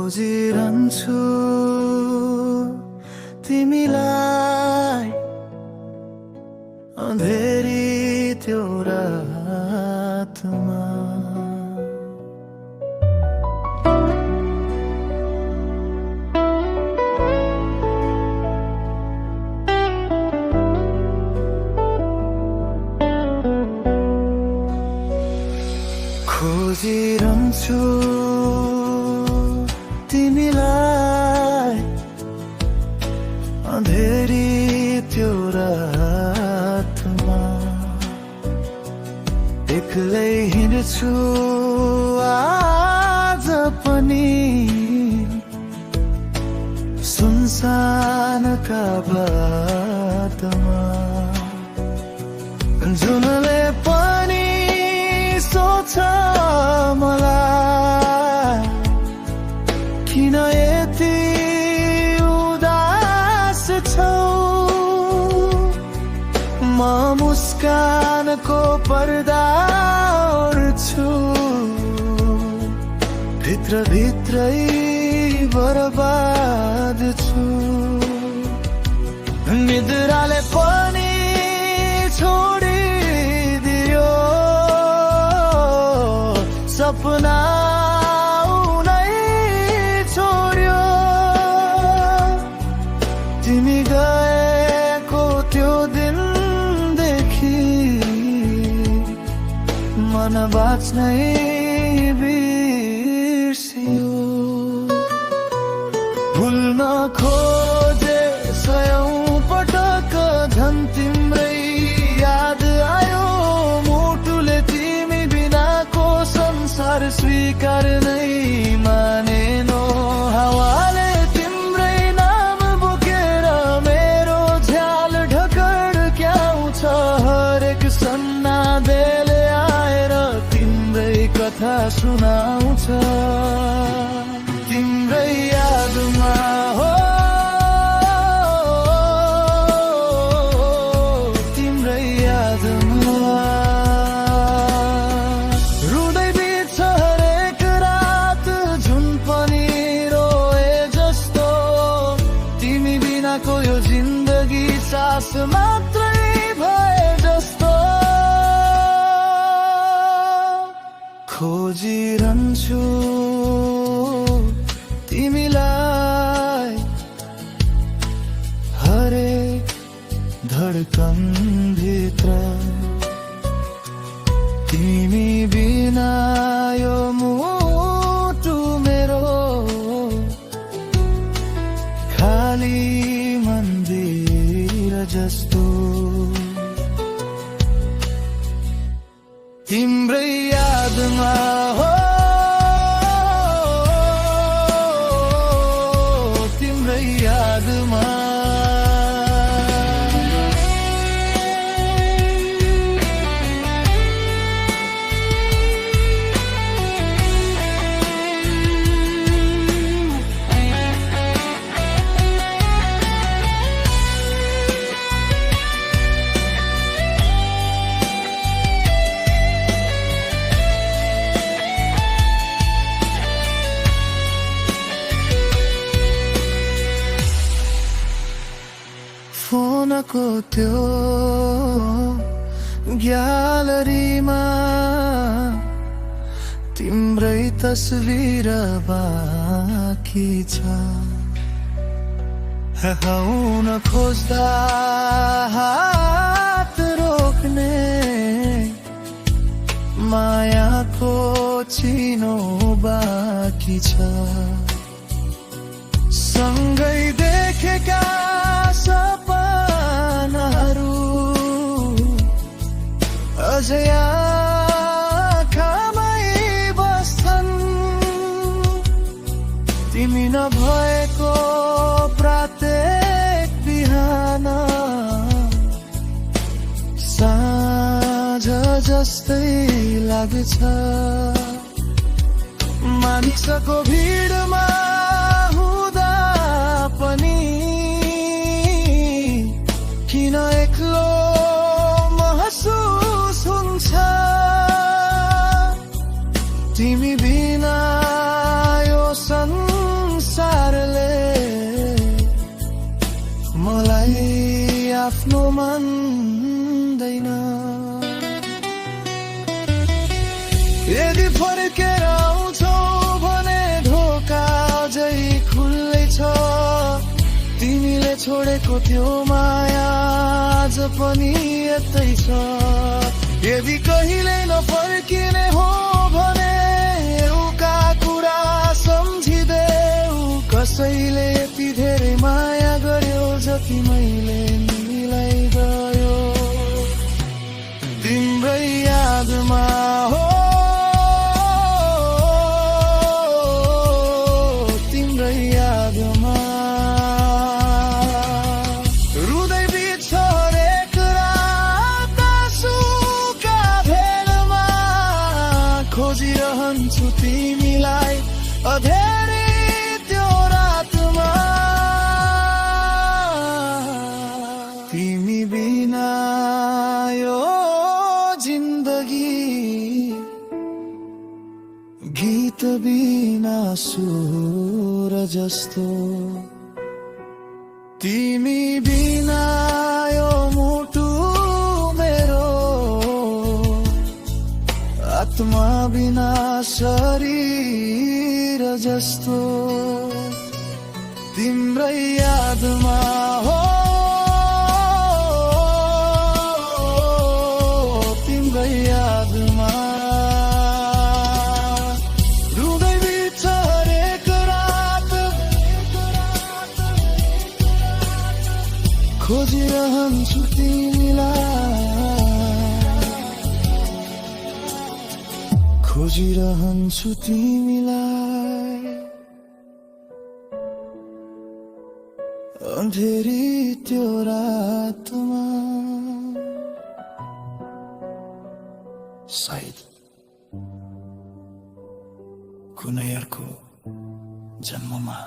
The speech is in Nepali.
खोजिरहन्छु तिमीलाई अँधेरी त्यो रातमा। खोजिरहन्छु तिमीलाई अँधेरी त्यो रातमा। एक्लै हिँड्छु आज पनि सुनसानका बाटोमा। जुनले पनि सोच मलाई किन यति उदास छौ। म मुस्कानको पर्दा ओर्छु, भित्रभित्रै बर्बाद छु। निद्राले पनि छोडिदियो सपना उनै छोड्यो। तिमी गएको त्यो दिनदेखि मन बाँच्नै बिर्सियो। भुल्न खोजे सयौं पटक झन् तिम्रै याद आयो। मुटुले तिमी बिनाको संसार स्वीकार नै मानेनो। हावाले तिम्रै नाम बोकेर मेरो झ्याल ढकढक्याउँछ। हरेक सन्नादेले आएर तिम्रै कथा सुनाउँछ। तिम्रै यादमा हो, तिम्रै यादमा। रुँदै बित्छ हरेक रात जुन पनि रोए जस्तो। तिमी बिनाको यो जिन्दगी सास मात्रै भए जस्तो। खोजिरहन्छु तिमीलाई हरेक धडकन भित्र। तिमी बिना यो मुटु मेरो खाली मन्दिर जस्तो। तिम्रै यादमा हो, तिम्रै यादमा। फोनको त्यो ग्यालरीमा तिम्रै तस्बिर बाँकी छ। हराउन खोज्दा हात रोक्ने मायाको चिनो बाँकी छ। सँगै देखेका सपनाहरू अझै आँखामै बस्छन्। तिमी नभएको प्रत्येक बिहान साँझ जस्तै लाग्छ। मानिसको भिडमा हुँदा पनि किन एक्लो महसुस हुन्छ। तिमी बिना यो आफ्नो मान्दैन। यदि फर्केर आउँछौ भने ढोका अझै खुल्लै छ। तिमीले छोडेको त्यो माया आज पनि यतै छ। यदि कहिल्यै नफर्किने हो भने एउटा कुरा सम्झिदेऊ, कसैले यति धेरै माया गर्यो जति मैले तिमीलाई गयो। तिम्रै यादमा हो, तिम्रै यादमा हृदय बिच हरेक रात आँसुका भेलमा खोजिरहन्छु तिमीलाई अधेरी त्यो रातमा। तिमी बिना यो जिन्दगी गीत बिना सुर जस्तो। तिमी बिना यो मुटु मेरो आत्मा बिना शरीर जस्तो। तिम्रै यादमा हो, तिम्रै यादमा हृदय बिच हरेक रात खोजिरहन्छु तिमीलाई, खोजिरहन्छु तिमीलाई अँधेरी त्यो रातमा। सायद कुनै अर्को जन्ममा।